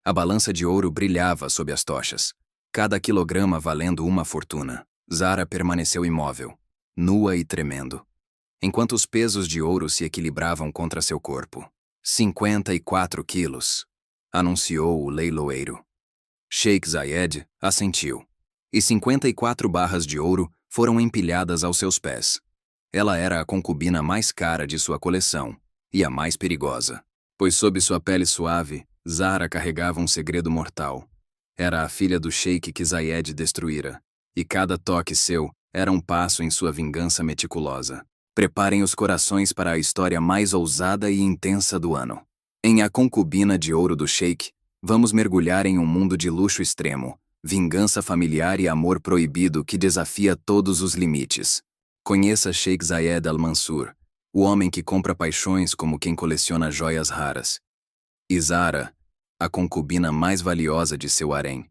A balança de ouro brilhava sob as tochas, cada quilograma valendo uma fortuna. Zara permaneceu imóvel, nua e tremendo, enquanto os pesos de ouro se equilibravam contra seu corpo. 54 quilos, anunciou o leiloeiro. Sheikh Zayed assentiu, e 54 barras de ouro foram empilhadas aos seus pés. Ela era a concubina mais cara de sua coleção, e a mais perigosa, pois sob sua pele suave, Zara carregava um segredo mortal. Era a filha do Sheikh que Zayed destruíra, e cada toque seu era um passo em sua vingança meticulosa. Preparem os corações para a história mais ousada e intensa do ano. Em A Concubina de Ouro do Sheikh, vamos mergulhar em um mundo de luxo extremo, vingança familiar e amor proibido que desafia todos os limites. Conheça Sheikh Zayed Al-Mansur, o homem que compra paixões como quem coleciona joias raras. E Zara, a concubina mais valiosa de seu harém,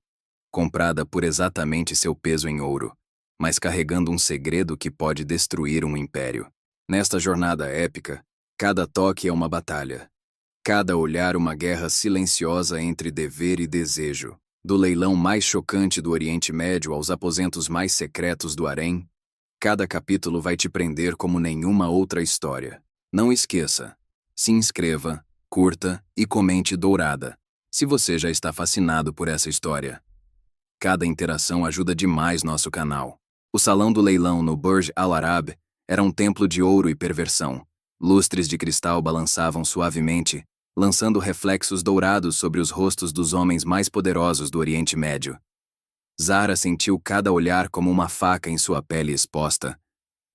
comprada por exatamente seu peso em ouro, mas carregando um segredo que pode destruir um império. Nesta jornada épica, cada toque é uma batalha. Cada olhar uma guerra silenciosa entre dever e desejo. Do leilão mais chocante do Oriente Médio aos aposentos mais secretos do harém, cada capítulo vai te prender como nenhuma outra história. Não esqueça, se inscreva, curta e comente Dourada, se você já está fascinado por essa história. Cada interação ajuda demais nosso canal. O salão do leilão no Burj Al Arab era um templo de ouro e perversão. Lustres de cristal balançavam suavemente, lançando reflexos dourados sobre os rostos dos homens mais poderosos do Oriente Médio. Zara sentiu cada olhar como uma faca em sua pele exposta.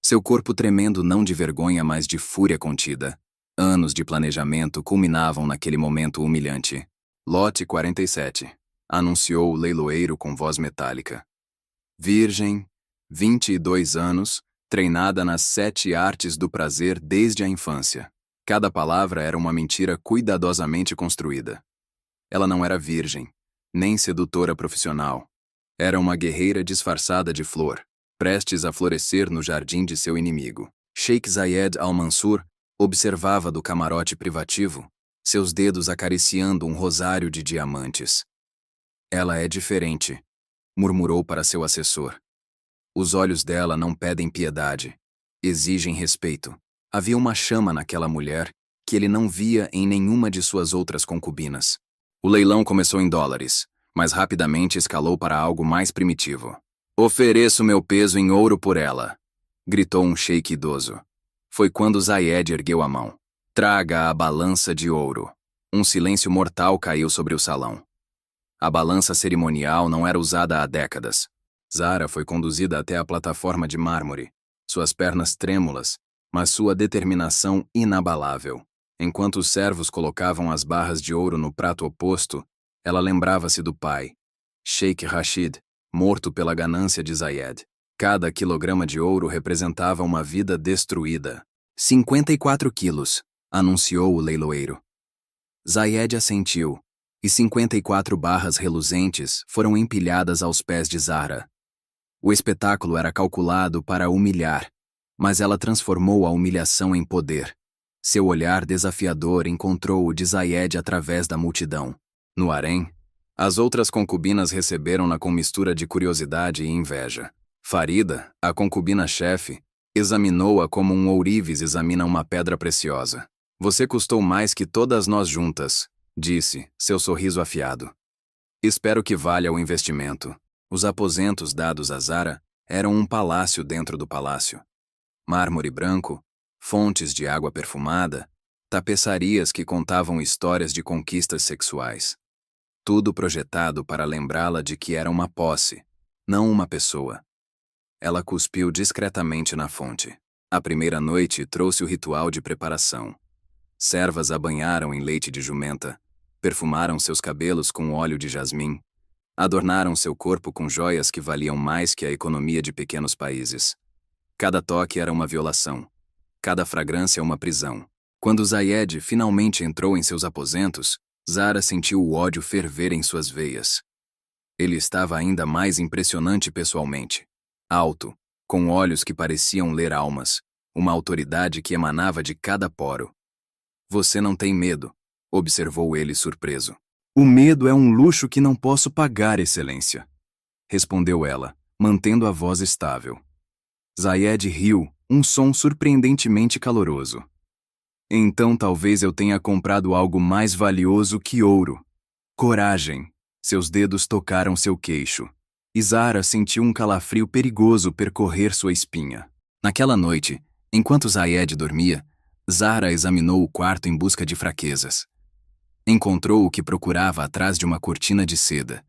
Seu corpo tremendo não de vergonha, mas de fúria contida. Anos de planejamento culminavam naquele momento humilhante. Lote 47, anunciou o leiloeiro com voz metálica. Virgem, 22 anos, treinada nas 7 artes do prazer desde a infância. Cada palavra era uma mentira cuidadosamente construída. Ela não era virgem, nem sedutora profissional. Era uma guerreira disfarçada de flor, prestes a florescer no jardim de seu inimigo. Sheikh Zayed Al-Mansur observava do camarote privativo, seus dedos acariciando um rosário de diamantes. Ela é diferente, murmurou para seu assessor. Os olhos dela não pedem piedade, exigem respeito. Havia uma chama naquela mulher que ele não via em nenhuma de suas outras concubinas. O leilão começou em dólares, mas rapidamente escalou para algo mais primitivo. Ofereço meu peso em ouro por ela, gritou um sheik idoso. Foi quando Zayed ergueu a mão. Traga a balança de ouro. Um silêncio mortal caiu sobre o salão. A balança cerimonial não era usada há décadas. Zara foi conduzida até a plataforma de mármore, suas pernas trêmulas, mas sua determinação inabalável. Enquanto os servos colocavam as barras de ouro no prato oposto, ela lembrava-se do pai, Sheikh Rashid, morto pela ganância de Zayed. Cada quilograma de ouro representava uma vida destruída. 54 quilos, anunciou o leiloeiro. Zayed assentiu, e 54 barras reluzentes foram empilhadas aos pés de Zara. O espetáculo era calculado para humilhar, mas ela transformou a humilhação em poder. Seu olhar desafiador encontrou o de Zayed através da multidão. No harém, as outras concubinas receberam-na com mistura de curiosidade e inveja. Farida, a concubina-chefe, examinou-a como um ourives examina uma pedra preciosa. Você custou mais que todas nós juntas, disse, seu sorriso afiado. Espero que valha o investimento. Os aposentos dados a Zara eram um palácio dentro do palácio. Mármore branco, fontes de água perfumada, tapeçarias que contavam histórias de conquistas sexuais. Tudo projetado para lembrá-la de que era uma posse, não uma pessoa. Ela cuspiu discretamente na fonte. A primeira noite trouxe o ritual de preparação. Servas a banharam em leite de jumenta, perfumaram seus cabelos com óleo de jasmim, adornaram seu corpo com joias que valiam mais que a economia de pequenos países. Cada toque era uma violação, cada fragrância uma prisão. Quando Zayed finalmente entrou em seus aposentos, Zara sentiu o ódio ferver em suas veias. Ele estava ainda mais impressionante pessoalmente. Alto, com olhos que pareciam ler almas, uma autoridade que emanava de cada poro. Você não tem medo, observou ele surpreso. O medo é um luxo que não posso pagar, Excelência, respondeu ela, mantendo a voz estável. Zayed riu, um som surpreendentemente caloroso. Então talvez eu tenha comprado algo mais valioso que ouro. Coragem. Seus dedos tocaram seu queixo. E Zara sentiu um calafrio perigoso percorrer sua espinha. Naquela noite, enquanto Zayed dormia, Zara examinou o quarto em busca de fraquezas. Encontrou o que procurava atrás de uma cortina de seda.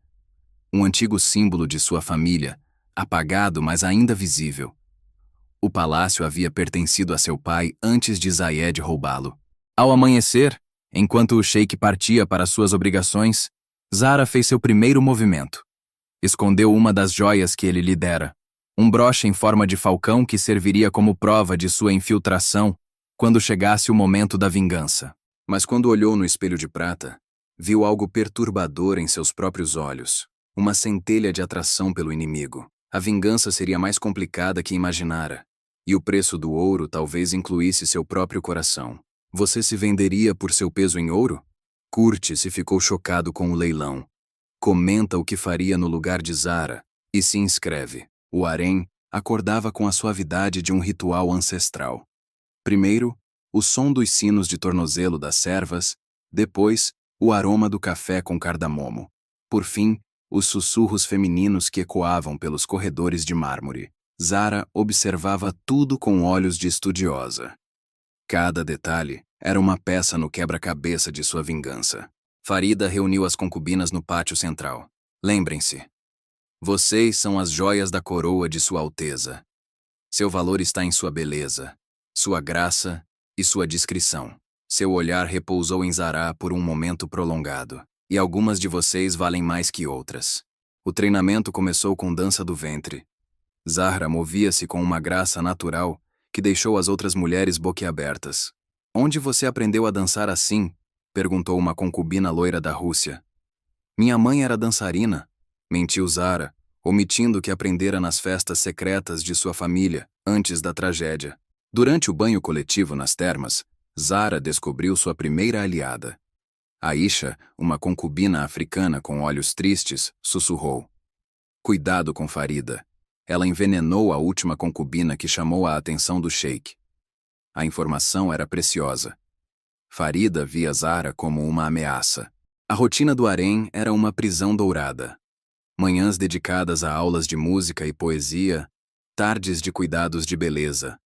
Um antigo símbolo de sua família, apagado mas ainda visível. O palácio havia pertencido a seu pai antes de Zayed roubá-lo. Ao amanhecer, enquanto o sheik partia para suas obrigações, Zara fez seu primeiro movimento. Escondeu uma das joias que ele lhe dera, um broche em forma de falcão que serviria como prova de sua infiltração quando chegasse o momento da vingança. Mas quando olhou no espelho de prata, viu algo perturbador em seus próprios olhos, uma centelha de atração pelo inimigo. A vingança seria mais complicada que imaginara, e o preço do ouro talvez incluísse seu próprio coração. Você se venderia por seu peso em ouro? Curtis ficou chocado com o leilão. Comenta o que faria no lugar de Zara e se inscreve. O harém acordava com a suavidade de um ritual ancestral. Primeiro, o som dos sinos de tornozelo das servas, depois, o aroma do café com cardamomo. Por fim, os sussurros femininos que ecoavam pelos corredores de mármore. Zara observava tudo com olhos de estudiosa. Cada detalhe era uma peça no quebra-cabeça de sua vingança. Farida reuniu as concubinas no pátio central. Lembrem-se, vocês são as joias da coroa de Sua Alteza. Seu valor está em sua beleza, sua graça e sua discrição. Seu olhar repousou em Zara por um momento prolongado. E algumas de vocês valem mais que outras. O treinamento começou com dança do ventre. Zahra movia-se com uma graça natural que deixou as outras mulheres boquiabertas. Onde você aprendeu a dançar assim? Perguntou uma concubina loira da Rússia. Minha mãe era dançarina, mentiu Zara, omitindo que aprendera nas festas secretas de sua família, antes da tragédia. Durante o banho coletivo nas termas, Zara descobriu sua primeira aliada. Aisha, uma concubina africana com olhos tristes, sussurrou. Cuidado com Farida. Ela envenenou a última concubina que chamou a atenção do sheik. A informação era preciosa. Farida via Zara como uma ameaça. A rotina do harém era uma prisão dourada. Manhãs dedicadas a aulas de música e poesia, tardes de cuidados de beleza,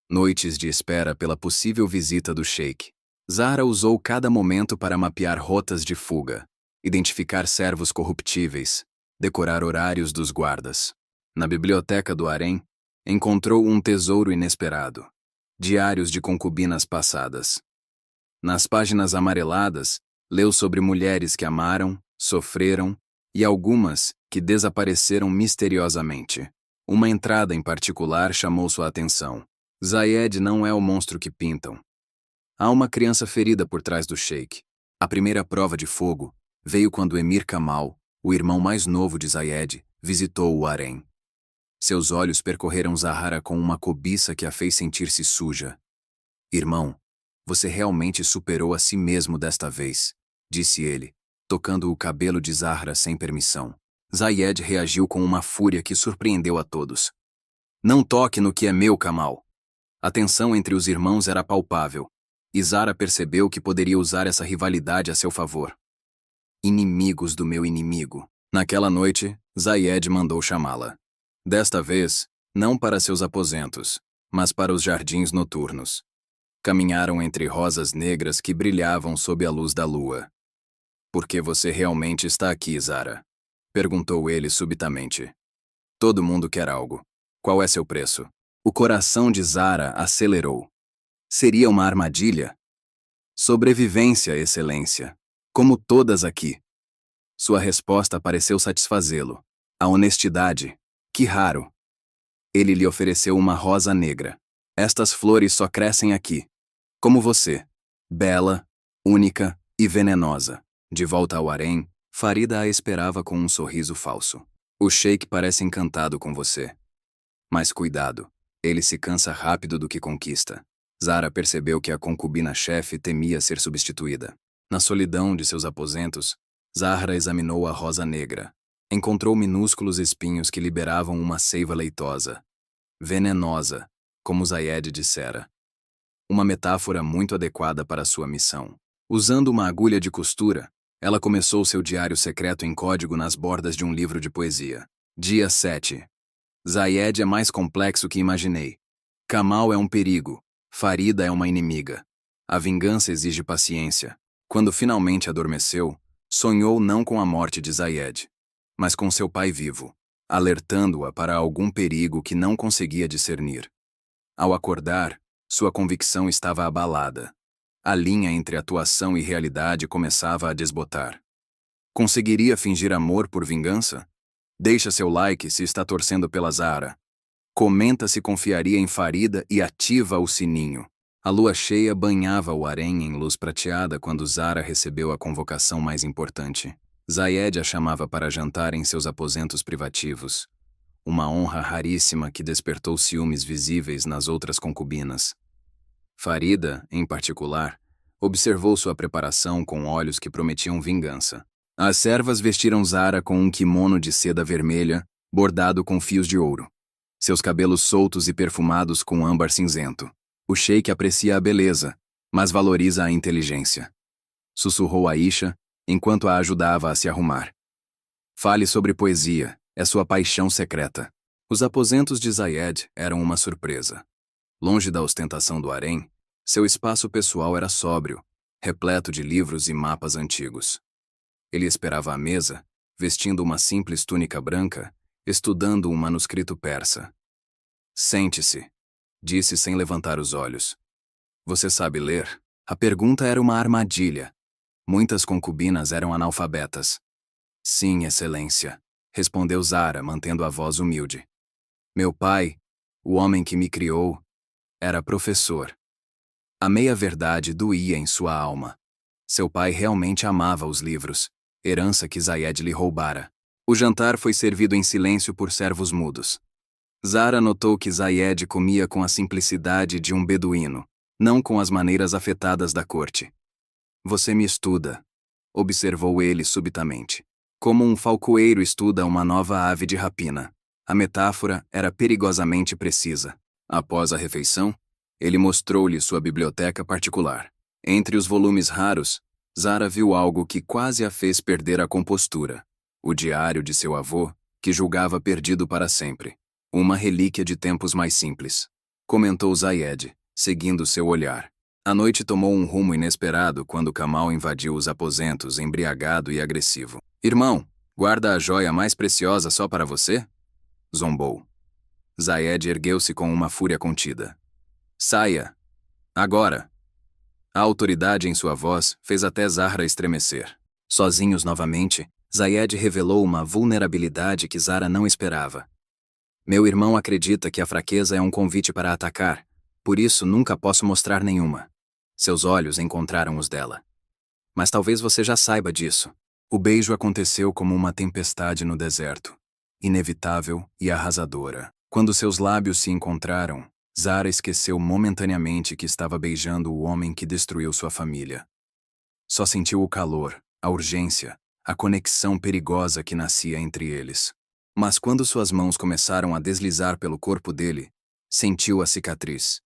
noites de espera pela possível visita do sheik. Zara usou cada momento para mapear rotas de fuga, identificar servos corruptíveis, decorar horários dos guardas. Na biblioteca do harém, encontrou um tesouro inesperado. Diários de concubinas passadas. Nas páginas amareladas, leu sobre mulheres que amaram, sofreram e algumas que desapareceram misteriosamente. Uma entrada em particular chamou sua atenção. Zayed não é o monstro que pintam. Há uma criança ferida por trás do sheik. A primeira prova de fogo veio quando Emir Kamal, o irmão mais novo de Zayed, visitou o harém. Seus olhos percorreram Zahara com uma cobiça que a fez sentir-se suja. Irmão, você realmente superou a si mesmo desta vez, disse ele, tocando o cabelo de Zahra sem permissão. Zayed reagiu com uma fúria que surpreendeu a todos. Não toque no que é meu, Kamal. A tensão entre os irmãos era palpável, e Zara percebeu que poderia usar essa rivalidade a seu favor. Inimigos do meu inimigo. Naquela noite, Zayed mandou chamá-la. Desta vez, não para seus aposentos, mas para os jardins noturnos. Caminharam entre rosas negras que brilhavam sob a luz da lua. Por que você realmente está aqui, Zara? Perguntou ele subitamente. Todo mundo quer algo. Qual é seu preço? O coração de Zara acelerou. Seria uma armadilha? Sobrevivência, Excelência. Como todas aqui. Sua resposta pareceu satisfazê-lo. A honestidade. Que raro. Ele lhe ofereceu uma rosa negra. Estas flores só crescem aqui. Como você. Bela, única e venenosa. De volta ao harém, Farida a esperava com um sorriso falso. O sheik parece encantado com você. Mas cuidado, ele se cansa rápido do que conquista. Zara percebeu que a concubina-chefe temia ser substituída. Na solidão de seus aposentos, Zahra examinou a rosa negra. Encontrou minúsculos espinhos que liberavam uma seiva leitosa. Venenosa, como Zayed dissera. Uma metáfora muito adequada para sua missão. Usando uma agulha de costura, ela começou seu diário secreto em código nas bordas de um livro de poesia. Dia 7. Zayed é mais complexo que imaginei. Kamal é um perigo. Farida é uma inimiga. A vingança exige paciência. Quando finalmente adormeceu, sonhou não com a morte de Zayed, mas com seu pai vivo, alertando-a para algum perigo que não conseguia discernir. Ao acordar, sua convicção estava abalada. A linha entre atuação e realidade começava a desbotar. Conseguiria fingir amor por vingança? Deixa seu like se está torcendo pela Zahra. Comenta se confiaria em Farida e ativa o sininho. A lua cheia banhava o harém em luz prateada quando Zahra recebeu a convocação mais importante. Zayed a chamava para jantar em seus aposentos privativos. Uma honra raríssima que despertou ciúmes visíveis nas outras concubinas. Farida, em particular, observou sua preparação com olhos que prometiam vingança. As servas vestiram Zahra com um quimono de seda vermelha, bordado com fios de ouro. Seus cabelos soltos e perfumados com âmbar cinzento. O sheik aprecia a beleza, mas valoriza a inteligência. Sussurrou Aisha, enquanto a ajudava a se arrumar. Fale sobre poesia, é sua paixão secreta. Os aposentos de Zayed eram uma surpresa. Longe da ostentação do harém, seu espaço pessoal era sóbrio, repleto de livros e mapas antigos. Ele esperava à mesa, vestindo uma simples túnica branca, estudando um manuscrito persa. Sente-se, disse sem levantar os olhos. Você sabe ler? A pergunta era uma armadilha. Muitas concubinas eram analfabetas. Sim, excelência, respondeu Zahra, mantendo a voz humilde. Meu pai, o homem que me criou, era professor. A meia-verdade doía em sua alma. Seu pai realmente amava os livros, herança que Zayed lhe roubara. O jantar foi servido em silêncio por servos mudos. Zahra notou que Zayed comia com a simplicidade de um beduíno, não com as maneiras afetadas da corte. Você me estuda, observou ele subitamente. Como um falcoeiro estuda uma nova ave de rapina. A metáfora era perigosamente precisa. Após a refeição, ele mostrou-lhe sua biblioteca particular. Entre os volumes raros, Zahra viu algo que quase a fez perder a compostura. O diário de seu avô, que julgava perdido para sempre. Uma relíquia de tempos mais simples. Comentou Zayed, seguindo seu olhar. A noite tomou um rumo inesperado quando Kamal invadiu os aposentos, embriagado e agressivo. Irmão, guarda a joia mais preciosa só para você? Zombou. Zayed ergueu-se com uma fúria contida. Saia! Agora! A autoridade em sua voz fez até Zahra estremecer. Sozinhos novamente, Zayed revelou uma vulnerabilidade que Zahra não esperava. Meu irmão acredita que a fraqueza é um convite para atacar, por isso nunca posso mostrar nenhuma. Seus olhos encontraram os dela. Mas talvez você já saiba disso. O beijo aconteceu como uma tempestade no deserto, inevitável e arrasadora. Quando seus lábios se encontraram, Zahra esqueceu momentaneamente que estava beijando o homem que destruiu sua família. Só sentiu o calor, a urgência, a conexão perigosa que nascia entre eles. Mas quando suas mãos começaram a deslizar pelo corpo dele, sentiu a cicatriz.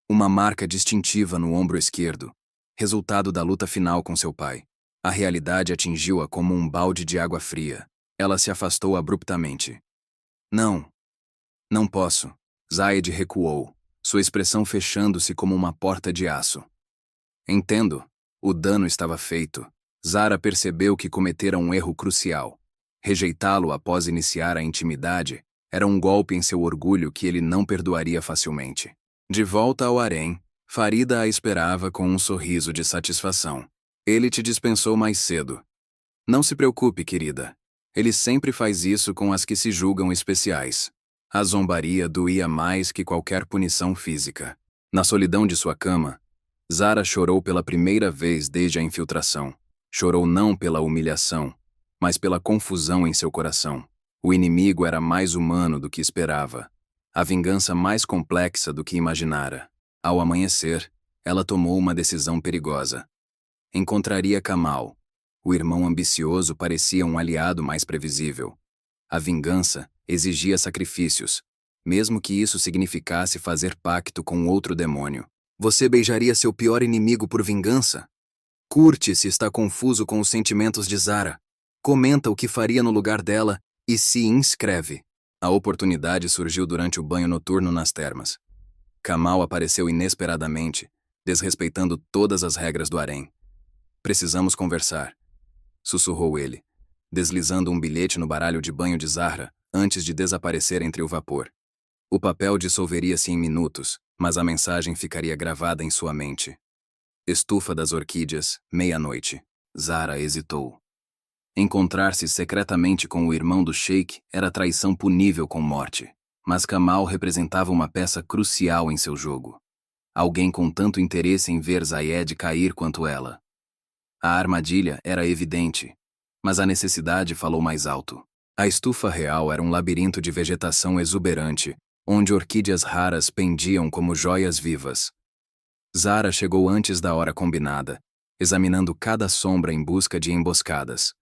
Uma marca distintiva no ombro esquerdo, resultado da luta final com seu pai. A realidade atingiu-a como um balde de água fria. Ela se afastou abruptamente. Não. Não posso. Zayed recuou, sua expressão fechando-se como uma porta de aço. Entendo. O dano estava feito. Zahra percebeu que cometera um erro crucial. Rejeitá-lo após iniciar a intimidade era um golpe em seu orgulho que ele não perdoaria facilmente. De volta ao harém, Farida a esperava com um sorriso de satisfação. Ele te dispensou mais cedo. Não se preocupe, querida. Ele sempre faz isso com as que se julgam especiais. A zombaria doía mais que qualquer punição física. Na solidão de sua cama, Zahra chorou pela primeira vez desde a infiltração. Chorou não pela humilhação, mas pela confusão em seu coração. O inimigo era mais humano do que esperava. A vingança mais complexa do que imaginara. Ao amanhecer, ela tomou uma decisão perigosa. Encontraria Kamal. O irmão ambicioso parecia um aliado mais previsível. A vingança exigia sacrifícios, mesmo que isso significasse fazer pacto com outro demônio. Você beijaria seu pior inimigo por vingança? Curte se está confuso com os sentimentos de Zara. Comenta o que faria no lugar dela e se inscreve. A oportunidade surgiu durante o banho noturno nas termas. Kamal apareceu inesperadamente, desrespeitando todas as regras do harém. Precisamos conversar, sussurrou ele, deslizando um bilhete no baralho de banho de Zahra antes de desaparecer entre o vapor. O papel dissolveria-se em minutos, mas a mensagem ficaria gravada em sua mente. Estufa das orquídeas, meia-noite. Zahra hesitou. Encontrar-se secretamente com o irmão do sheik era traição punível com morte, mas Kamal representava uma peça crucial em seu jogo. Alguém com tanto interesse em ver Zayed cair quanto ela. A armadilha era evidente, mas a necessidade falou mais alto. A estufa real era um labirinto de vegetação exuberante, onde orquídeas raras pendiam como joias vivas. Zara chegou antes da hora combinada, examinando cada sombra em busca de emboscadas.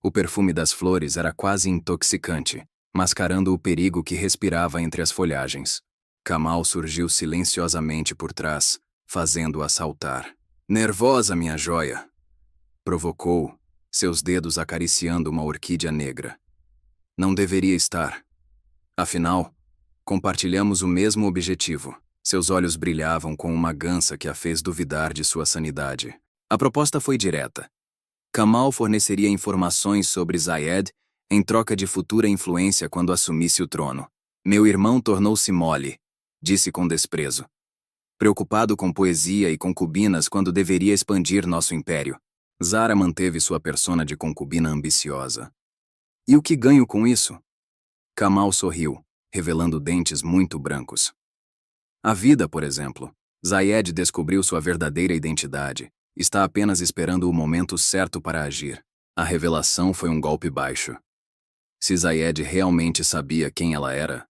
O perfume das flores era quase intoxicante, mascarando o perigo que respirava entre as folhagens. Kamal surgiu silenciosamente por trás, fazendo-a saltar. Nervosa, minha joia! Provocou, seus dedos acariciando uma orquídea negra. Não deveria estar. Afinal, compartilhamos o mesmo objetivo. Seus olhos brilhavam com uma gança que a fez duvidar de sua sanidade. A proposta foi direta. Kamal forneceria informações sobre Zayed em troca de futura influência quando assumisse o trono. Meu irmão tornou-se mole, disse com desprezo. Preocupado com poesia e concubinas quando deveria expandir nosso império. Zara manteve sua persona de concubina ambiciosa. E o que ganho com isso? Kamal sorriu, revelando dentes muito brancos. A vida, por exemplo. Zayed descobriu sua verdadeira identidade. Está apenas esperando o momento certo para agir. A revelação foi um golpe baixo. Se Zayed realmente sabia quem ela era,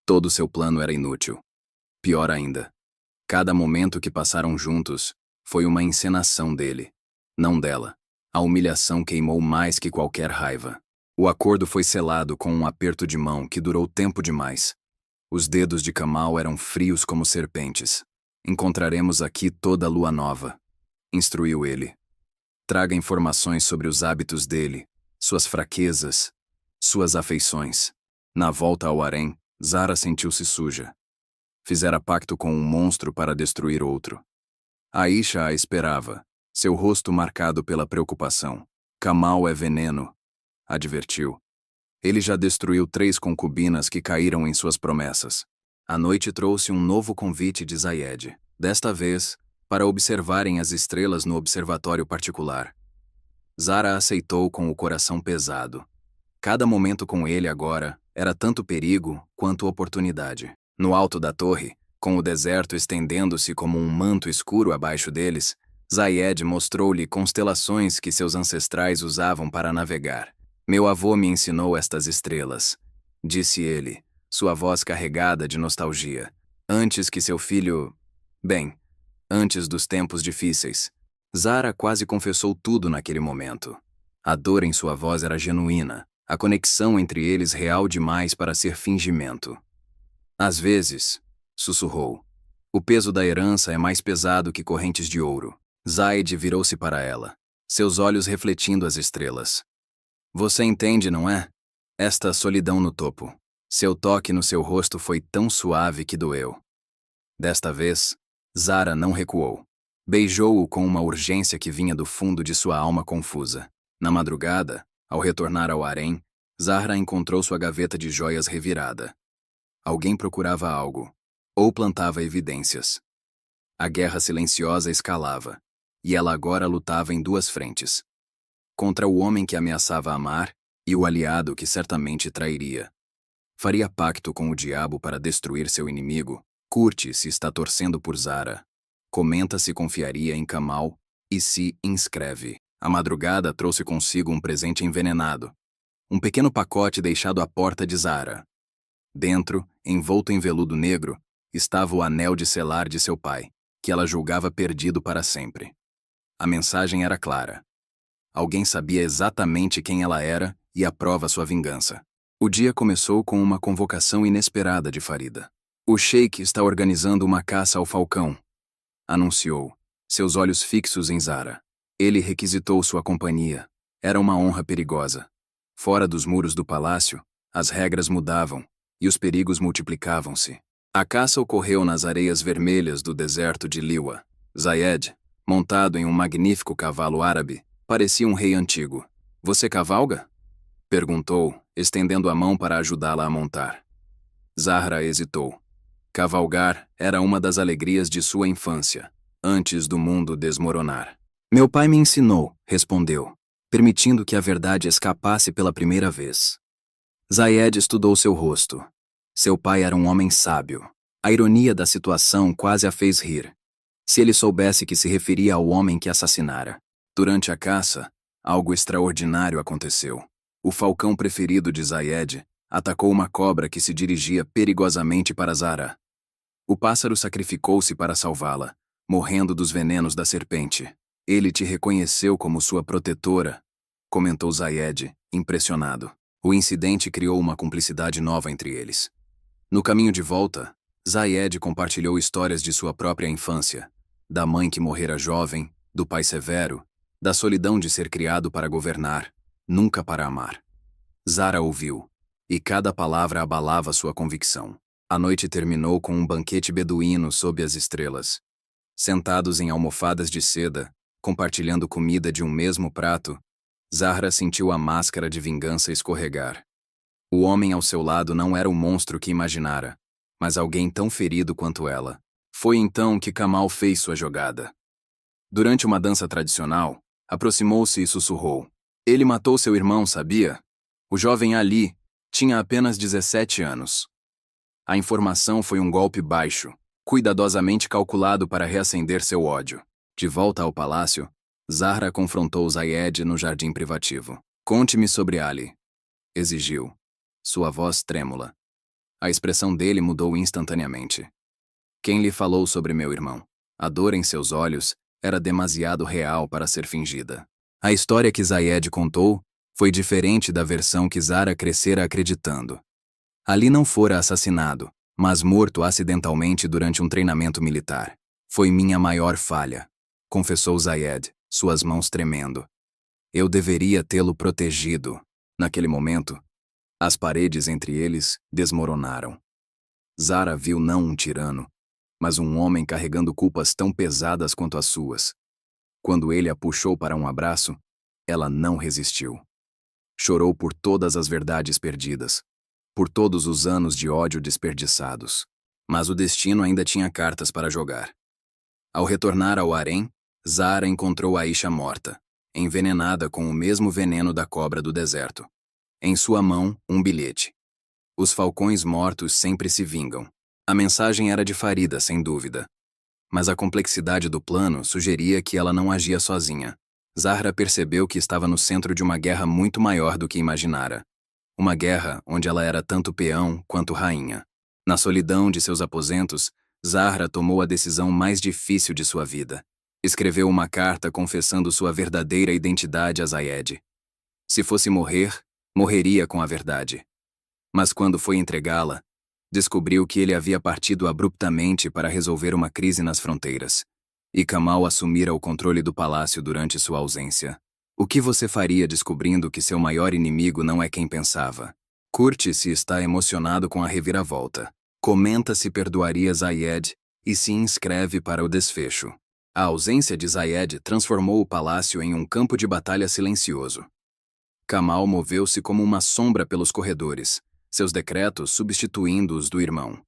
todo seu plano era inútil. Pior ainda, cada momento que passaram juntos foi uma encenação dele, não dela. A humilhação queimou mais que qualquer raiva. O acordo foi selado com um aperto de mão que durou tempo demais. Os dedos de Kamal eram frios como serpentes. Encontraremos aqui toda a lua nova, instruiu ele. Traga informações sobre os hábitos dele, suas fraquezas, suas afeições. Na volta ao harém, Zara sentiu-se suja. Fizera pacto com um monstro para destruir outro. Aisha a esperava, seu rosto marcado pela preocupação. Kamal é veneno, advertiu. Ele já destruiu 3 concubinas que caíram em suas promessas. A noite trouxe um novo convite de Zayed, desta vez, para observarem as estrelas no observatório particular. Zara aceitou com o coração pesado. Cada momento com ele agora era tanto perigo quanto oportunidade. No alto da torre, com o deserto estendendo-se como um manto escuro abaixo deles, Zayed mostrou-lhe constelações que seus ancestrais usavam para navegar. Meu avô me ensinou estas estrelas, disse ele, sua voz carregada de nostalgia. Antes que seu filho... Bem, antes dos tempos difíceis. Zara quase confessou tudo naquele momento. A dor em sua voz era genuína, a conexão entre eles real demais para ser fingimento. Às vezes, sussurrou, o peso da herança é mais pesado que correntes de ouro. Zayed virou-se para ela, seus olhos refletindo as estrelas. Você entende, não é? Esta solidão no topo. Seu toque no seu rosto foi tão suave que doeu. Desta vez, Zara não recuou. Beijou-o com uma urgência que vinha do fundo de sua alma confusa. Na madrugada, ao retornar ao harém, Zahra encontrou sua gaveta de joias revirada. Alguém procurava algo, ou plantava evidências. A guerra silenciosa escalava, e ela agora lutava em 2 frentes. Contra o homem que ameaçava amar e o aliado que certamente trairia. Faria pacto com o diabo para destruir seu inimigo. Curte se está torcendo por Zara. Comenta se confiaria em Kamal e se inscreve. A madrugada trouxe consigo um presente envenenado. Um pequeno pacote deixado à porta de Zara. Dentro, envolto em veludo negro, estava o anel de selar de seu pai, que ela julgava perdido para sempre. A mensagem era clara. Alguém sabia exatamente quem ela era e aprova sua vingança. O dia começou com uma convocação inesperada de Farida. O sheik está organizando uma caça ao falcão, anunciou, seus olhos fixos em Zara. Ele requisitou sua companhia. Era uma honra perigosa. Fora dos muros do palácio, as regras mudavam e os perigos multiplicavam-se. A caça ocorreu nas areias vermelhas do deserto de Liwa. Zayed, montado em um magnífico cavalo árabe, parecia um rei antigo. Você cavalga? Perguntou, estendendo a mão para ajudá-la a montar. Zahra hesitou. Cavalgar era uma das alegrias de sua infância, antes do mundo desmoronar. Meu pai me ensinou, respondeu, permitindo que a verdade escapasse pela primeira vez. Zayed estudou seu rosto. Seu pai era um homem sábio. A ironia da situação quase a fez rir. Se ele soubesse que se referia ao homem que assassinara. Durante a caça, algo extraordinário aconteceu. O falcão preferido de Zayed atacou uma cobra que se dirigia perigosamente para Zara. O pássaro sacrificou-se para salvá-la, morrendo dos venenos da serpente. Ele te reconheceu como sua protetora, comentou Zayed, impressionado. O incidente criou uma cumplicidade nova entre eles. No caminho de volta, Zayed compartilhou histórias de sua própria infância, da mãe que morrera jovem, do pai severo, da solidão de ser criado para governar, nunca para amar. Zara ouviu, e cada palavra abalava sua convicção. A noite terminou com um banquete beduíno sob as estrelas. Sentados em almofadas de seda, compartilhando comida de um mesmo prato, Zahra sentiu a máscara de vingança escorregar. O homem ao seu lado não era o monstro que imaginara, mas alguém tão ferido quanto ela. Foi então que Kamal fez sua jogada. Durante uma dança tradicional, aproximou-se e sussurrou. Ele matou seu irmão, sabia? O jovem Ali tinha apenas 17 anos. A informação foi um golpe baixo, cuidadosamente calculado para reacender seu ódio. De volta ao palácio, Zahra confrontou Zayed no jardim privativo. Conte-me sobre Ali, exigiu, sua voz trêmula. A expressão dele mudou instantaneamente. Quem lhe falou sobre meu irmão? A dor em seus olhos era demasiado real para ser fingida. A história que Zayed contou foi diferente da versão que Zara crescera acreditando. Ali não fora assassinado, mas morto acidentalmente durante um treinamento militar. Foi minha maior falha, confessou Zayed, suas mãos tremendo. Eu deveria tê-lo protegido. Naquele momento, as paredes entre eles desmoronaram. Zara viu não um tirano, mas um homem carregando culpas tão pesadas quanto as suas. Quando ele a puxou para um abraço, ela não resistiu. Chorou por todas as verdades perdidas, por todos os anos de ódio desperdiçados. Mas o destino ainda tinha cartas para jogar. Ao retornar ao harém, Zara encontrou Aisha morta, envenenada com o mesmo veneno da cobra do deserto. Em sua mão, um bilhete. Os falcões mortos sempre se vingam. A mensagem era de Farida, sem dúvida. Mas a complexidade do plano sugeria que ela não agia sozinha. Zahra percebeu que estava no centro de uma guerra muito maior do que imaginara. Uma guerra onde ela era tanto peão quanto rainha. Na solidão de seus aposentos, Zahra tomou a decisão mais difícil de sua vida. Escreveu uma carta confessando sua verdadeira identidade a Zayed. Se fosse morrer, morreria com a verdade. Mas quando foi entregá-la, descobriu que ele havia partido abruptamente para resolver uma crise nas fronteiras. E Kamal assumira o controle do palácio durante sua ausência. O que você faria descobrindo que seu maior inimigo não é quem pensava? Curte se está emocionado com a reviravolta. Comenta se perdoaria Zayed e se inscreve para o desfecho. A ausência de Zayed transformou o palácio em um campo de batalha silencioso. Kamal moveu-se como uma sombra pelos corredores, seus decretos substituindo os do irmão.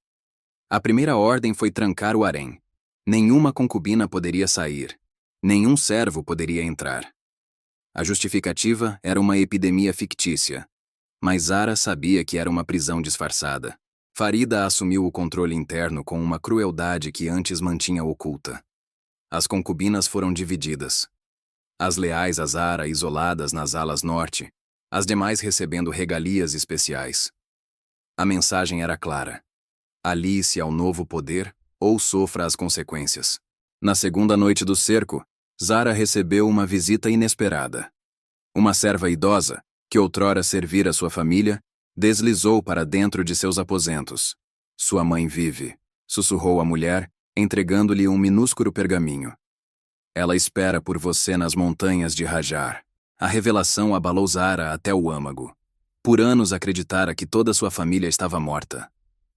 A primeira ordem foi trancar o harém. Nenhuma concubina poderia sair. Nenhum servo poderia entrar. A justificativa era uma epidemia fictícia. Mas Zara sabia que era uma prisão disfarçada. Farida assumiu o controle interno com uma crueldade que antes mantinha oculta. As concubinas foram divididas. As leais a Zara isoladas nas alas norte, as demais recebendo regalias especiais. A mensagem era clara. Alie-se ao novo poder ou sofra as consequências. Na segunda noite do cerco, Zara recebeu uma visita inesperada. Uma serva idosa, que outrora servira sua família, deslizou para dentro de seus aposentos. Sua mãe vive, sussurrou a mulher, entregando-lhe um minúsculo pergaminho. Ela espera por você nas montanhas de Hajar. A revelação abalou Zara até o âmago. Por anos acreditara que toda sua família estava morta.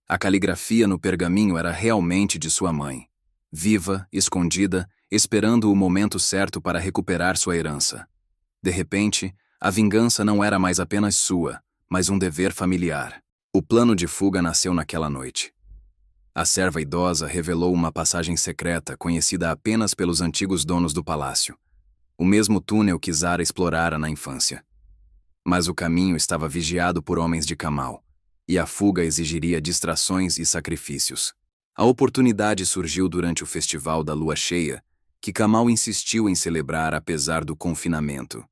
A caligrafia no pergaminho era realmente de sua mãe. Viva, escondida, esperando o momento certo para recuperar sua herança. De repente, a vingança não era mais apenas sua, mas um dever familiar. O plano de fuga nasceu naquela noite. A serva idosa revelou uma passagem secreta conhecida apenas pelos antigos donos do palácio. O mesmo túnel que Zara explorara na infância. Mas o caminho estava vigiado por homens de Kamal, e a fuga exigiria distrações e sacrifícios. A oportunidade surgiu durante o festival da lua cheia, que Kamal insistiu em celebrar apesar do confinamento.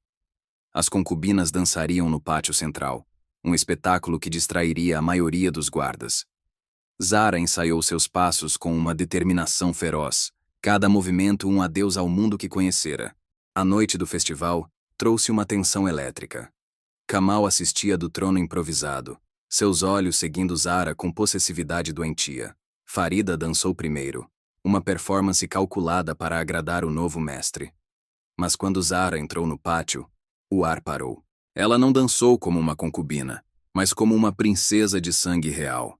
As concubinas dançariam no pátio central, um espetáculo que distrairia a maioria dos guardas. Zara ensaiou seus passos com uma determinação feroz, cada movimento um adeus ao mundo que conhecera. A noite do festival trouxe uma tensão elétrica. Kamal assistia do trono improvisado, seus olhos seguindo Zara com possessividade doentia. Farida dançou primeiro, uma performance calculada para agradar o novo mestre. Mas quando Zara entrou no pátio, o ar parou. Ela não dançou como uma concubina, mas como uma princesa de sangue real.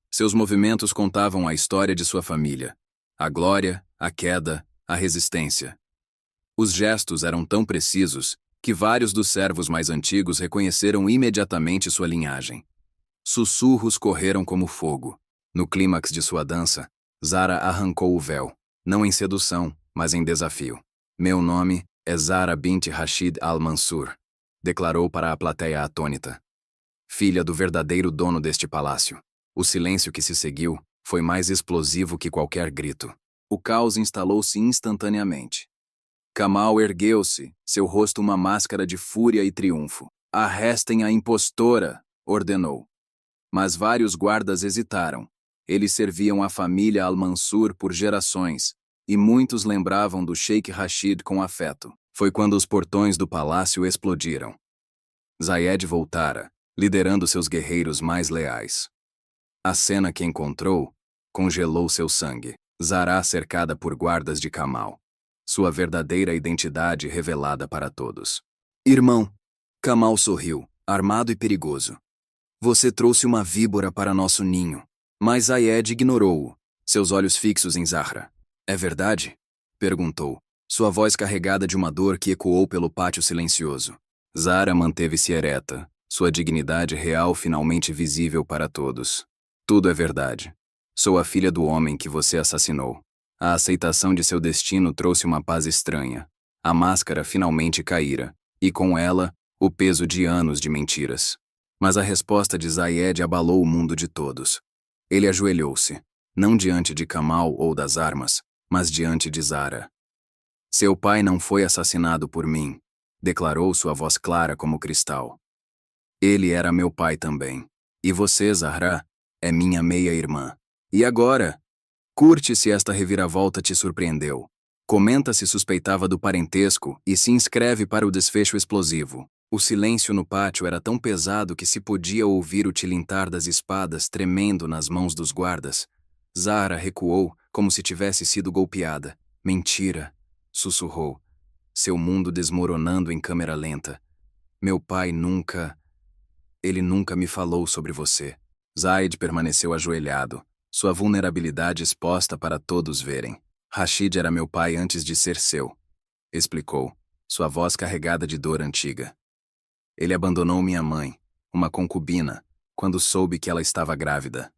Seus movimentos contavam a história de sua família, a glória, a queda, a resistência. Os gestos eram tão precisos que vários dos servos mais antigos reconheceram imediatamente sua linhagem. Sussurros correram como fogo. No clímax de sua dança, Zara arrancou o véu, não em sedução, mas em desafio. Meu nome é Zara bint Rashid al-Mansur, declarou para a plateia atônita. Filha do verdadeiro dono deste palácio. O silêncio que se seguiu foi mais explosivo que qualquer grito. O caos instalou-se instantaneamente. Kamal ergueu-se, seu rosto uma máscara de fúria e triunfo. Arrestem a impostora, ordenou. Mas vários guardas hesitaram. Eles serviam a família Al-Mansur por gerações, e muitos lembravam do Sheikh Rashid com afeto. Foi quando os portões do palácio explodiram. Zayed voltara, liderando seus guerreiros mais leais. A cena que encontrou congelou seu sangue. Zara cercada por guardas de Kamal. Sua verdadeira identidade revelada para todos. Irmão, Kamal sorriu, armado e perigoso. Você trouxe uma víbora para nosso ninho. Mas Zayed ignorou-o, seus olhos fixos em Zahra. É verdade? Perguntou, sua voz carregada de uma dor que ecoou pelo pátio silencioso. Zara manteve-se ereta, sua dignidade real finalmente visível para todos. Tudo é verdade. Sou a filha do homem que você assassinou. A aceitação de seu destino trouxe uma paz estranha. A máscara finalmente caíra, e com ela, o peso de anos de mentiras. Mas a resposta de Zayed abalou o mundo de todos. Ele ajoelhou-se, não diante de Kamal ou das armas, mas diante de Zara. Seu pai não foi assassinado por mim, declarou sua voz clara como cristal. Ele era meu pai também. E você, Zahra, é minha meia-irmã. E agora? Curte se esta reviravolta te surpreendeu. Comenta se suspeitava do parentesco e se inscreve para o desfecho explosivo. O silêncio no pátio era tão pesado que se podia ouvir o tilintar das espadas tremendo nas mãos dos guardas. Zahra recuou, como se tivesse sido golpeada. Mentira, sussurrou, seu mundo desmoronando em câmera lenta. Meu pai nunca... Ele nunca me falou sobre você. Zayed permaneceu ajoelhado, sua vulnerabilidade exposta para todos verem. Rashid era meu pai antes de ser seu, explicou, sua voz carregada de dor antiga. Ele abandonou minha mãe, uma concubina, quando soube que ela estava grávida.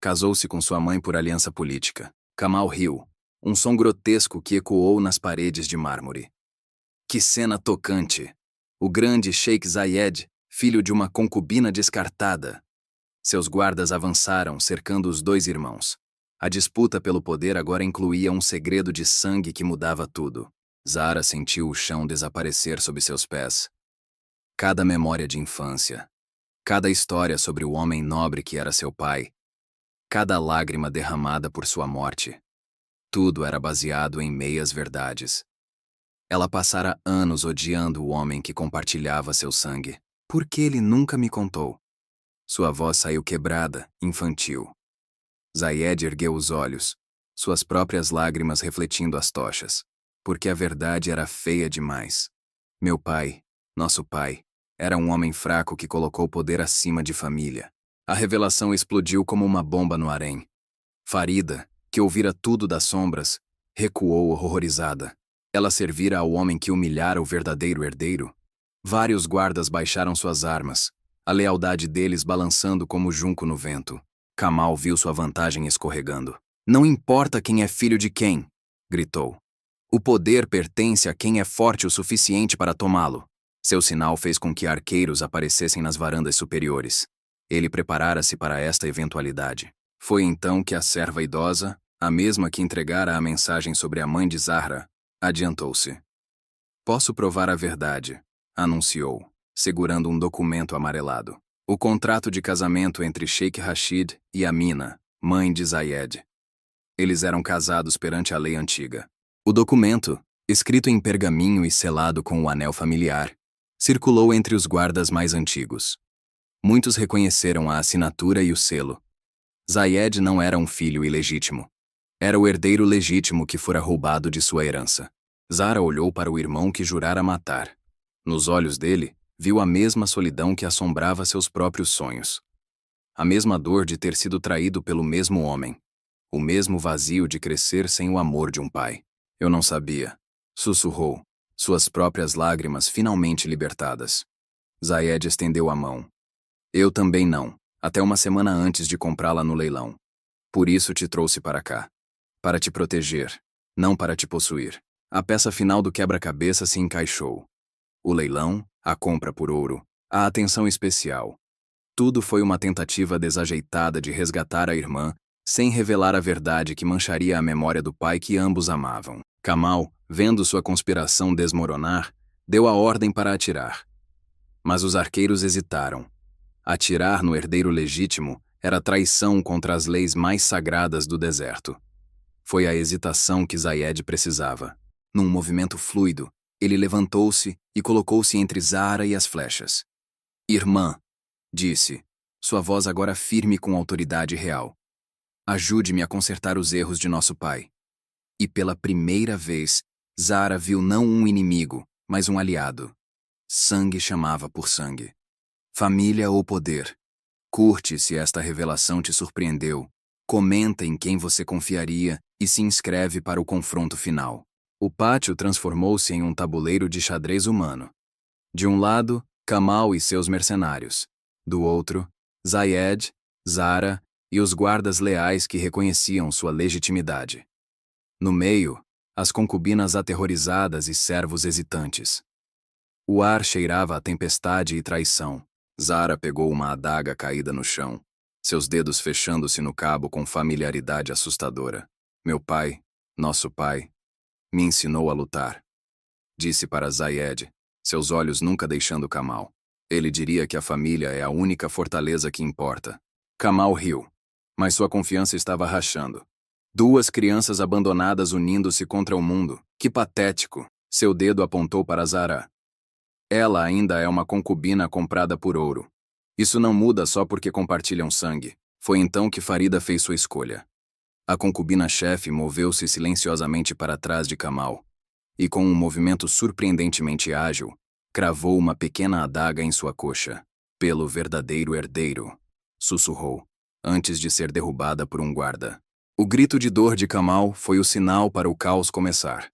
Casou-se com sua mãe por aliança política. Kamal riu, um som grotesco que ecoou nas paredes de mármore. Que cena tocante! O grande Sheikh Zayed, filho de uma concubina descartada. Seus guardas avançaram, cercando os dois irmãos. A disputa pelo poder agora incluía um segredo de sangue que mudava tudo. Zara sentiu o chão desaparecer sob seus pés. Cada memória de infância, cada história sobre o homem nobre que era seu pai, cada lágrima derramada por sua morte. Tudo era baseado em meias verdades. Ela passara anos odiando o homem que compartilhava seu sangue. Por que ele nunca me contou? Sua voz saiu quebrada, infantil. Zayed ergueu os olhos, suas próprias lágrimas refletindo as tochas. Porque a verdade era feia demais. Meu pai, nosso pai, era um homem fraco que colocou poder acima de família. A revelação explodiu como uma bomba no harém. Farida, que ouvira tudo das sombras, recuou horrorizada. Ela servira ao homem que humilhara o verdadeiro herdeiro? Vários guardas baixaram suas armas, a lealdade deles balançando como junco no vento. Kamal viu sua vantagem escorregando. Não importa quem é filho de quem, gritou. O poder pertence a quem é forte o suficiente para tomá-lo. Seu sinal fez com que arqueiros aparecessem nas varandas superiores. Ele preparara-se para esta eventualidade. Foi então que a serva idosa, a mesma que entregara a mensagem sobre a mãe de Zahra, adiantou-se. Posso provar a verdade, anunciou, segurando um documento amarelado. O contrato de casamento entre Sheikh Rashid e Amina, mãe de Zayed. Eles eram casados perante a lei antiga. O documento, escrito em pergaminho e selado com o anel familiar, circulou entre os guardas mais antigos. Muitos reconheceram a assinatura e o selo. Zayed não era um filho ilegítimo. Era o herdeiro legítimo que fora roubado de sua herança. Zahra olhou para o irmão que jurara matar. Nos olhos dele, viu a mesma solidão que assombrava seus próprios sonhos. A mesma dor de ter sido traído pelo mesmo homem. O mesmo vazio de crescer sem o amor de um pai. Eu não sabia. Sussurrou, suas próprias lágrimas finalmente libertadas. Zayed estendeu a mão. Eu também não, até uma semana antes de comprá-la no leilão. Por isso te trouxe para cá. Para te proteger, não para te possuir. A peça final do quebra-cabeça se encaixou. O leilão, a compra por ouro, a atenção especial. Tudo foi uma tentativa desajeitada de resgatar a irmã, sem revelar a verdade que mancharia a memória do pai que ambos amavam. Kamal, vendo sua conspiração desmoronar, deu a ordem para atirar. Mas os arqueiros hesitaram. Atirar no herdeiro legítimo era traição contra as leis mais sagradas do deserto. Foi a hesitação que Zayed precisava. Num movimento fluido, ele levantou-se e colocou-se entre Zahra e as flechas. Irmã, disse, sua voz agora firme com autoridade real. Ajude-me a consertar os erros de nosso pai. E pela primeira vez, Zahra viu não um inimigo, mas um aliado. Sangue chamava por sangue. Família ou poder? Curte se esta revelação te surpreendeu. Comenta em quem você confiaria e se inscreve para o confronto final. O pátio transformou-se em um tabuleiro de xadrez humano. De um lado, Kamal e seus mercenários. Do outro, Zayed, Zahra e os guardas leais que reconheciam sua legitimidade. No meio, as concubinas aterrorizadas e servos hesitantes. O ar cheirava a tempestade e traição. Zahra pegou uma adaga caída no chão, seus dedos fechando-se no cabo com familiaridade assustadora. Meu pai, nosso pai, me ensinou a lutar. Disse para Zayed, seus olhos nunca deixando Kamal. Ele diria que a família é a única fortaleza que importa. Kamal riu, mas sua confiança estava rachando. Duas crianças abandonadas unindo-se contra o mundo. Que patético! Seu dedo apontou para Zahra. Ela ainda é uma concubina comprada por ouro. Isso não muda só porque compartilham sangue. Foi então que Farida fez sua escolha. A concubina-chefe moveu-se silenciosamente para trás de Kamal, e com um movimento surpreendentemente ágil, cravou uma pequena adaga em sua coxa. Pelo verdadeiro herdeiro, sussurrou, antes de ser derrubada por um guarda. O grito de dor de Kamal foi o sinal para o caos começar.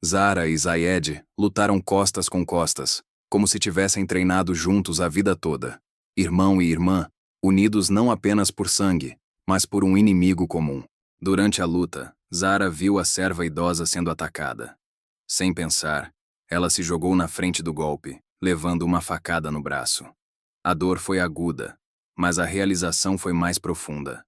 Zahra e Zayed lutaram costas com costas, como se tivessem treinado juntos a vida toda. Irmão e irmã, unidos não apenas por sangue, mas por um inimigo comum. Durante a luta, Zahra viu a serva idosa sendo atacada. Sem pensar, ela se jogou na frente do golpe, levando uma facada no braço. A dor foi aguda, mas a realização foi mais profunda.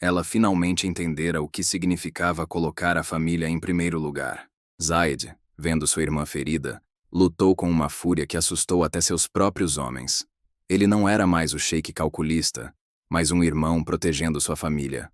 Ela finalmente entendera o que significava colocar a família em primeiro lugar. Zayed, vendo sua irmã ferida, lutou com uma fúria que assustou até seus próprios homens. Ele não era mais o sheik calculista, mas um irmão protegendo sua família.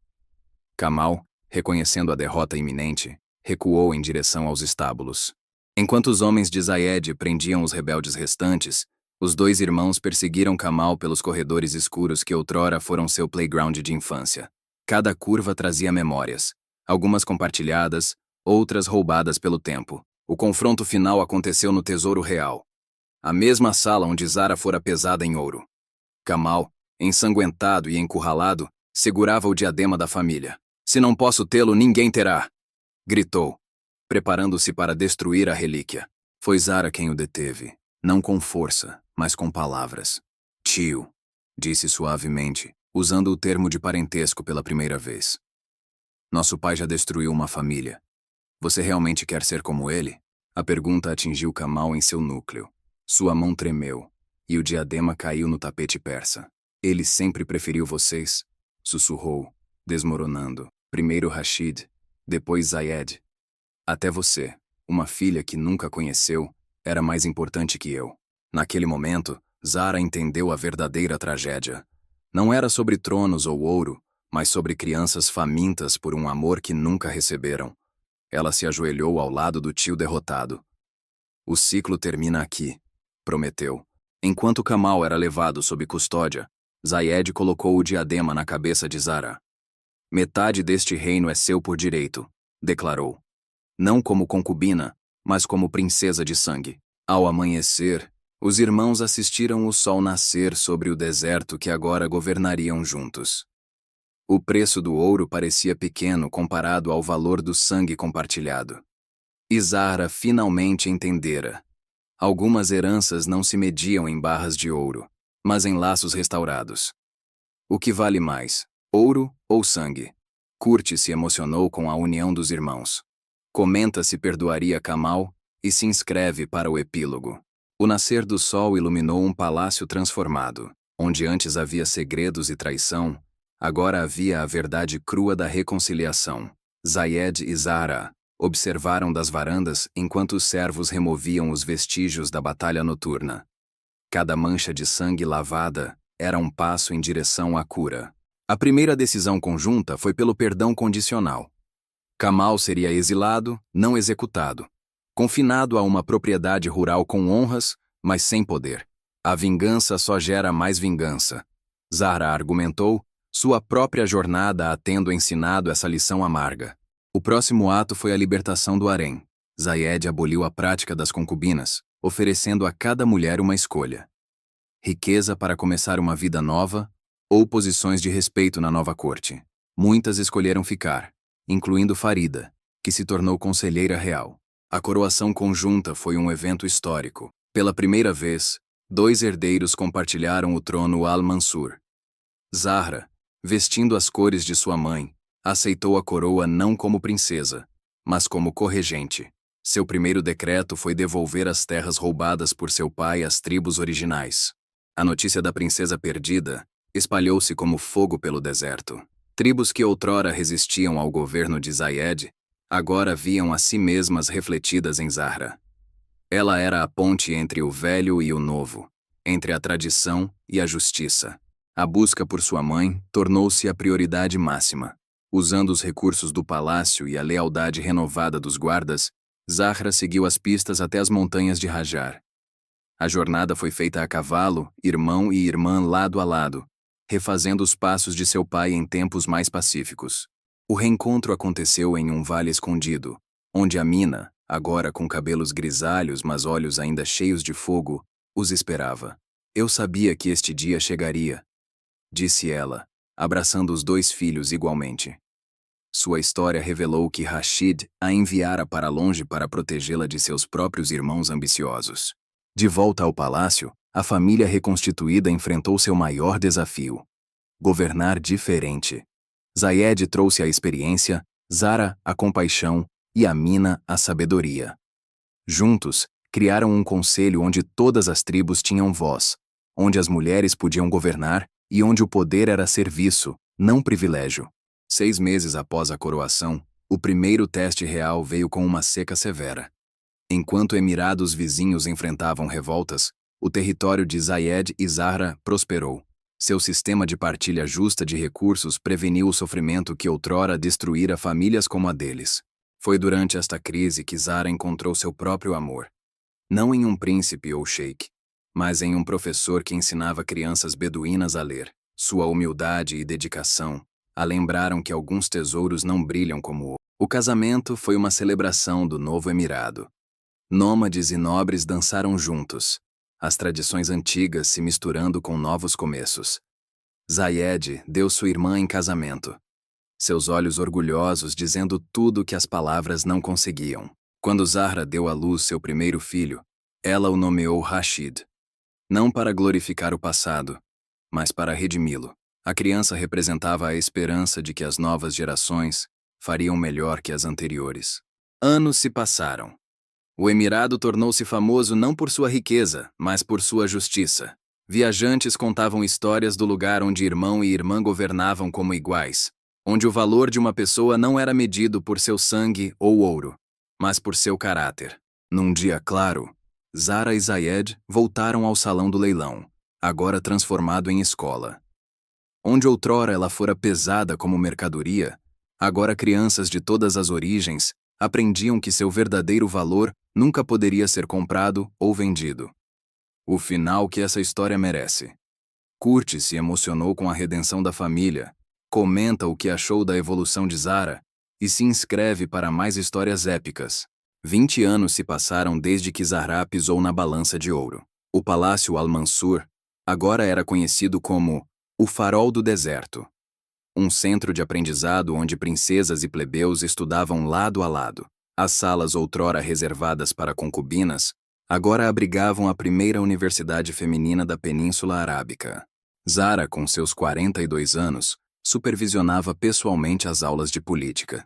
Kamal, reconhecendo a derrota iminente, recuou em direção aos estábulos. Enquanto os homens de Zayed prendiam os rebeldes restantes, os dois irmãos perseguiram Kamal pelos corredores escuros que outrora foram seu playground de infância. Cada curva trazia memórias, algumas compartilhadas, outras roubadas pelo tempo. O confronto final aconteceu no Tesouro Real, a mesma sala onde Zara fora pesada em ouro. Kamal, ensanguentado e encurralado, segurava o diadema da família. "Se não posso tê-lo, ninguém terá!" gritou, preparando-se para destruir a relíquia. Foi Zara quem o deteve, não com força, mas com palavras. "Tio", disse suavemente, usando o termo de parentesco pela primeira vez. "Nosso pai já destruiu uma família. Você realmente quer ser como ele?" A pergunta atingiu Kamal em seu núcleo. Sua mão tremeu, e o diadema caiu no tapete persa. "Ele sempre preferiu vocês", sussurrou, desmoronando. "Primeiro Rashid, depois Zayed. Até você, uma filha que nunca conheceu, era mais importante que eu." Naquele momento, Zara entendeu a verdadeira tragédia. Não era sobre tronos ou ouro, mas sobre crianças famintas por um amor que nunca receberam. Ela se ajoelhou ao lado do tio derrotado. "O ciclo termina aqui", prometeu. Enquanto Kamal era levado sob custódia, Zayed colocou o diadema na cabeça de Zara. "Metade deste reino é seu por direito", declarou. Não como concubina, mas como princesa de sangue. Ao amanhecer, os irmãos assistiram o sol nascer sobre o deserto que agora governariam juntos. O preço do ouro parecia pequeno comparado ao valor do sangue compartilhado. E Zara finalmente entendera. Algumas heranças não se mediam em barras de ouro, mas em laços restaurados. O que vale mais, ouro ou sangue? Kurt se emocionou com a união dos irmãos. Comenta se perdoaria Kamal e se inscreve para o epílogo. O nascer do sol iluminou um palácio transformado. Onde antes havia segredos e traição, agora havia a verdade crua da reconciliação. Zayed e Zara observaram das varandas enquanto os servos removiam os vestígios da batalha noturna. Cada mancha de sangue lavada era um passo em direção à cura. A primeira decisão conjunta foi pelo perdão condicional. Kamal seria exilado, não executado. Confinado a uma propriedade rural com honras, mas sem poder. A vingança só gera mais vingança. Zara argumentou, sua própria jornada a tendo ensinado essa lição amarga. O próximo ato foi a libertação do harém. Zayed aboliu a prática das concubinas, oferecendo a cada mulher uma escolha. Riqueza para começar uma vida nova, ou posições de respeito na nova corte. Muitas escolheram ficar, incluindo Farida, que se tornou conselheira real. A coroação conjunta foi um evento histórico. Pela primeira vez, dois herdeiros compartilharam o trono Al-Mansur. Zahra, vestindo as cores de sua mãe, aceitou a coroa não como princesa, mas como corregente. Seu primeiro decreto foi devolver as terras roubadas por seu pai às tribos originais. A notícia da princesa perdida espalhou-se como fogo pelo deserto. Tribos que outrora resistiam ao governo de Zayed, agora viam a si mesmas refletidas em Zahra. Ela era a ponte entre o velho e o novo, entre a tradição e a justiça. A busca por sua mãe tornou-se a prioridade máxima. Usando os recursos do palácio e a lealdade renovada dos guardas, Zahra seguiu as pistas até as montanhas de Hajar. A jornada foi feita a cavalo, irmão e irmã lado a lado, refazendo os passos de seu pai em tempos mais pacíficos. O reencontro aconteceu em um vale escondido, onde Amina, agora com cabelos grisalhos mas olhos ainda cheios de fogo, os esperava. "Eu sabia que este dia chegaria", disse ela, abraçando os dois filhos igualmente. Sua história revelou que Rashid a enviara para longe para protegê-la de seus próprios irmãos ambiciosos. De volta ao palácio, a família reconstituída enfrentou seu maior desafio: governar diferente. Zayed trouxe a experiência, Zara a compaixão e Amina a sabedoria. Juntos, criaram um conselho onde todas as tribos tinham voz, onde as mulheres podiam governar e onde o poder era serviço, não privilégio. 6 meses após a coroação, o primeiro teste real veio com uma seca severa. Enquanto emirados vizinhos enfrentavam revoltas, o território de Zayed e Zahra prosperou. Seu sistema de partilha justa de recursos preveniu o sofrimento que outrora destruíra famílias como a deles. Foi durante esta crise que Zara encontrou seu próprio amor. Não em um príncipe ou sheik, mas em um professor que ensinava crianças beduínas a ler. Sua humildade e dedicação a lembraram que alguns tesouros não brilham como ouro. O casamento foi uma celebração do novo emirado. Nômades e nobres dançaram juntos, as tradições antigas se misturando com novos começos. Zayed deu sua irmã em casamento, seus olhos orgulhosos dizendo tudo que as palavras não conseguiam. Quando Zahra deu à luz seu primeiro filho, ela o nomeou Rashid. Não para glorificar o passado, mas para redimi-lo. A criança representava a esperança de que as novas gerações fariam melhor que as anteriores. Anos se passaram. O emirado tornou-se famoso não por sua riqueza, mas por sua justiça. Viajantes contavam histórias do lugar onde irmão e irmã governavam como iguais, onde o valor de uma pessoa não era medido por seu sangue ou ouro, mas por seu caráter. Num dia claro, Zara e Zayed voltaram ao salão do leilão, agora transformado em escola. Onde outrora ela fora pesada como mercadoria, agora crianças de todas as origens aprendiam que seu verdadeiro valor nunca poderia ser comprado ou vendido. O final que essa história merece. Curte se emocionou com a redenção da família, comenta o que achou da evolução de Zara e se inscreve para mais histórias épicas. 20 anos se passaram desde que Zahra pisou na balança de ouro. O Palácio Al-Mansur agora era conhecido como o Farol do Deserto. Um centro de aprendizado onde princesas e plebeus estudavam lado a lado. As salas outrora reservadas para concubinas agora abrigavam a primeira universidade feminina da Península Arábica. Zara, com seus 42 anos, supervisionava pessoalmente as aulas de política.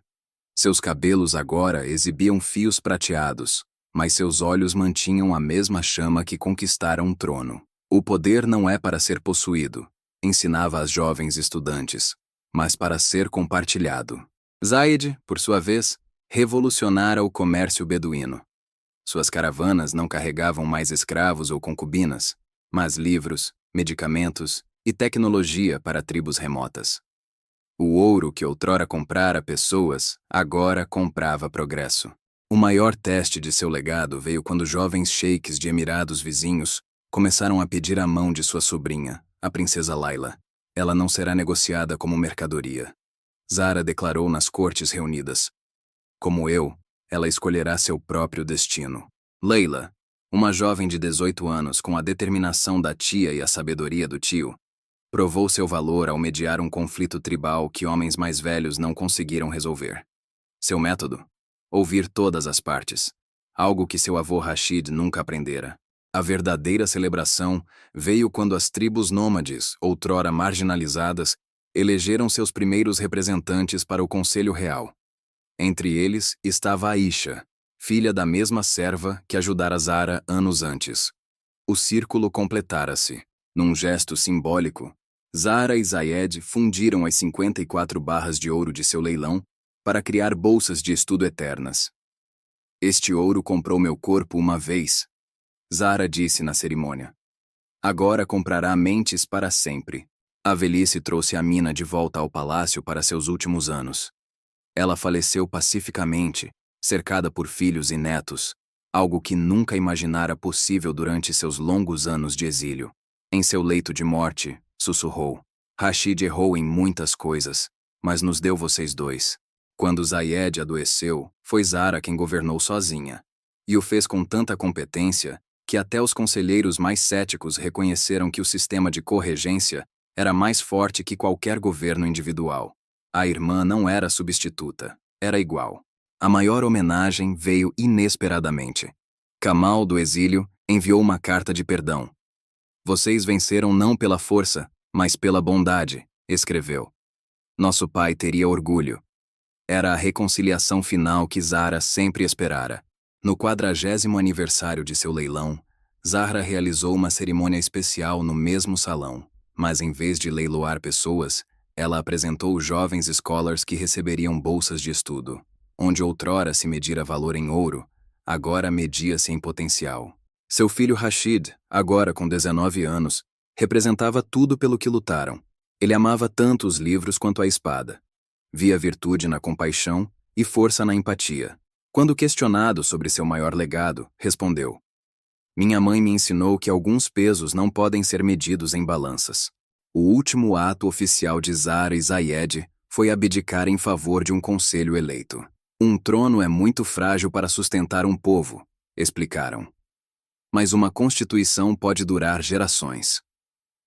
Seus cabelos agora exibiam fios prateados, mas seus olhos mantinham a mesma chama que conquistara um trono. O poder não é para ser possuído, ensinava às jovens estudantes, mas para ser compartilhado. Zayed, por sua vez, revolucionara o comércio beduíno. Suas caravanas não carregavam mais escravos ou concubinas, mas livros, medicamentos e tecnologia para tribos remotas. O ouro que outrora comprara pessoas, agora comprava progresso. O maior teste de seu legado veio quando jovens sheiks de emirados vizinhos começaram a pedir a mão de sua sobrinha, a princesa Layla. Ela não será negociada como mercadoria. Zara declarou nas cortes reunidas. Como eu, ela escolherá seu próprio destino. Layla, uma jovem de 18 anos com a determinação da tia e a sabedoria do tio, provou seu valor ao mediar um conflito tribal que homens mais velhos não conseguiram resolver. Seu método? Ouvir todas as partes, algo que seu avô Rashid nunca aprendera. A verdadeira celebração veio quando as tribos nômades, outrora marginalizadas, elegeram seus primeiros representantes para o Conselho Real. Entre eles estava Aisha, filha da mesma serva que ajudara Zara anos antes. O círculo completara-se. Num gesto simbólico, Zara e Zayed fundiram as 54 barras de ouro de seu leilão para criar bolsas de estudo eternas. Este ouro comprou meu corpo uma vez, Zara disse na cerimônia. Agora comprará mentes para sempre. A velhice trouxe Amina de volta ao palácio para seus últimos anos. Ela faleceu pacificamente, cercada por filhos e netos, algo que nunca imaginara possível durante seus longos anos de exílio. Em seu leito de morte, sussurrou: Rashid errou em muitas coisas, mas nos deu vocês dois. Quando Zayed adoeceu, foi Zara quem governou sozinha. E o fez com tanta competência que até os conselheiros mais céticos reconheceram que o sistema de corregência era mais forte que qualquer governo individual. A irmã não era substituta, era igual. A maior homenagem veio inesperadamente. Kamal, do exílio, enviou uma carta de perdão. Vocês venceram não pela força, mas pela bondade, escreveu. Nosso pai teria orgulho. Era a reconciliação final que Zara sempre esperara. No 40º aniversário de seu leilão, Zahra realizou uma cerimônia especial no mesmo salão, mas em vez de leiloar pessoas, ela apresentou jovens scholars que receberiam bolsas de estudo. Onde outrora se medira valor em ouro, agora media-se em potencial. Seu filho Rashid, agora com 19 anos, representava tudo pelo que lutaram. Ele amava tanto os livros quanto a espada. Via virtude na compaixão e força na empatia. Quando questionado sobre seu maior legado, respondeu: Minha mãe me ensinou que alguns pesos não podem ser medidos em balanças. O último ato oficial de Zahra e Zayed foi abdicar em favor de um conselho eleito. Um trono é muito frágil para sustentar um povo, explicaram. Mas uma constituição pode durar gerações.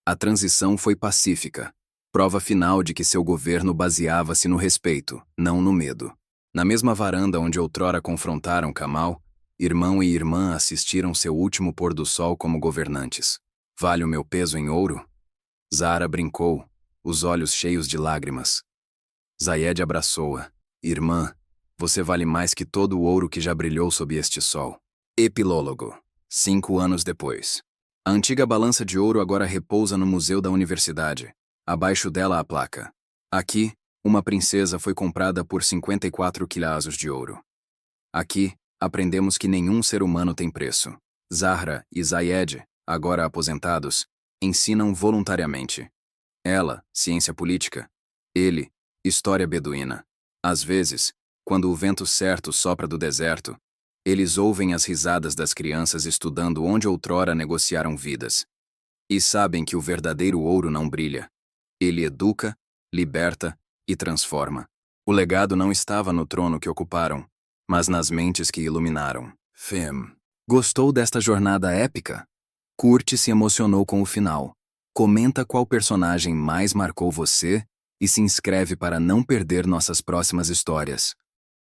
A transição foi pacífica, prova final de que seu governo baseava-se no respeito, não no medo. Na mesma varanda onde outrora confrontaram Kamal, irmão e irmã assistiram seu último pôr do sol como governantes. Vale o meu peso em ouro? Zahra brincou, os olhos cheios de lágrimas. Zayed abraçou-a. Irmã, você vale mais que todo o ouro que já brilhou sob este sol. Epilólogo. 5 anos depois. A antiga balança de ouro agora repousa no museu da universidade. Abaixo dela a placa. Aqui, uma princesa foi comprada por 54 quilasos de ouro. Aqui, aprendemos que nenhum ser humano tem preço. Zahra e Zayed, agora aposentados, ensinam voluntariamente. Ela, ciência política. Ele, história beduína. Às vezes, quando o vento certo sopra do deserto, eles ouvem as risadas das crianças estudando onde outrora negociaram vidas. E sabem que o verdadeiro ouro não brilha. Ele educa, liberta e transforma. O legado não estava no trono que ocuparam, mas nas mentes que iluminaram. Fem. Gostou desta jornada épica? Curte e se emocionou com o final. Comenta qual personagem mais marcou você e se inscreve para não perder nossas próximas histórias.